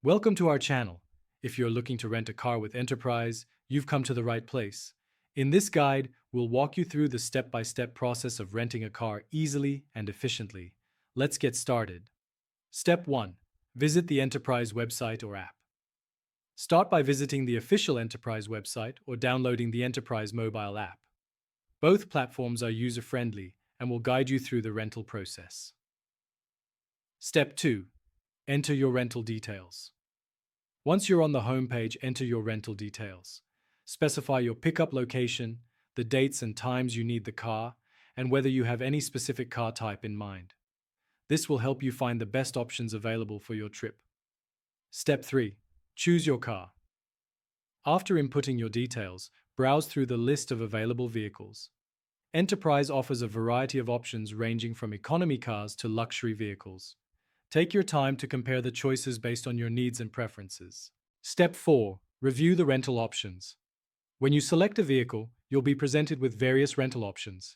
Welcome to our channel. If you're looking to rent a car with Enterprise, you've come to the right place. In this guide, we'll walk you through the step-by-step process of renting a car easily and efficiently. Let's get started. Step 1. Visit the Enterprise website or app. Start by visiting the official Enterprise website or downloading the Enterprise mobile app. Both platforms are user-friendly and will guide you through the rental process. Step 2. Enter your rental details. Once you're on the home page, enter your rental details. Specify your pickup location, the dates and times you need the car, and whether you have any specific car type in mind. This will help you find the best options available for your trip. Step 3. Choose your car. After inputting your details, browse through the list of available vehicles. Enterprise offers a variety of options ranging from economy cars to luxury vehicles. Take your time to compare the choices based on your needs and preferences. Step 4. Review the rental options. When you select a vehicle, you'll be presented with various rental options.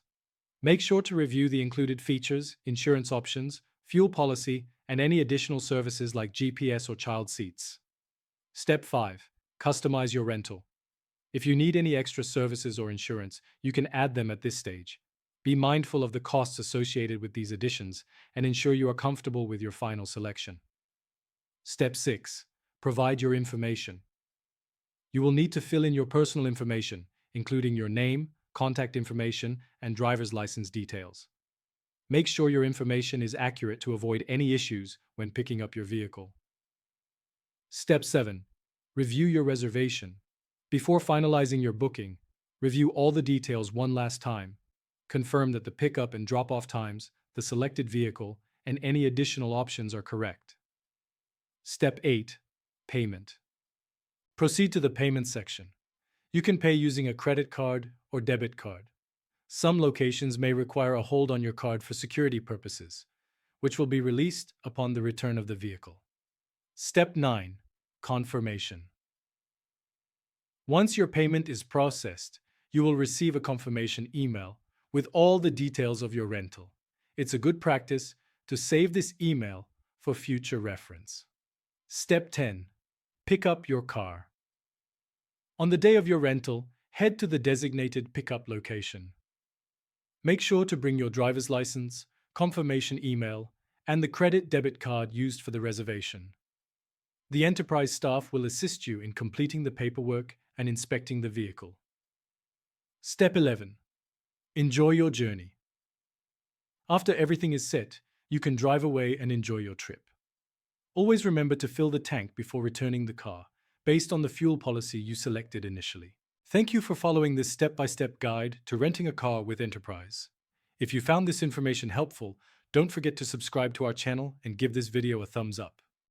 Make sure to review the included features, insurance options, fuel policy, and any additional services like GPS or child seats. Step 5. Customize your rental. If you need any extra services or insurance, you can add them at this stage. Be mindful of the costs associated with these additions and ensure you are comfortable with your final selection. Step 6. Provide your information. You will need to fill in your personal information, including your name, contact information, and driver's license details. Make sure your information is accurate to avoid any issues when picking up your vehicle. Step 7. Review your reservation. Before finalizing your booking, review all the details one last time. Confirm that the pickup and drop-off times, the selected vehicle, and any additional options are correct. Step 8. Payment. Proceed to the payment section. You can pay using a credit card or debit card. Some locations may require a hold on your card for security purposes, which will be released upon the return of the vehicle. Step 9. Confirmation. Once your payment is processed, you will receive a confirmation email with all the details of your rental. It's a good practice to save this email for future reference. Step 10. Pick up your car. On the day of your rental, head to the designated pickup location. Make sure to bring your driver's license, confirmation email, and the credit-debit card used for the reservation. The Enterprise staff will assist you in completing the paperwork and inspecting the vehicle. Step 11. Enjoy your journey. After everything is set, you can drive away and enjoy your trip. Always remember to fill the tank before returning the car, based on the fuel policy you selected initially. Thank you for following this step-by-step guide to renting a car with Enterprise. If you found this information helpful, don't forget to subscribe to our channel and give this video a thumbs up.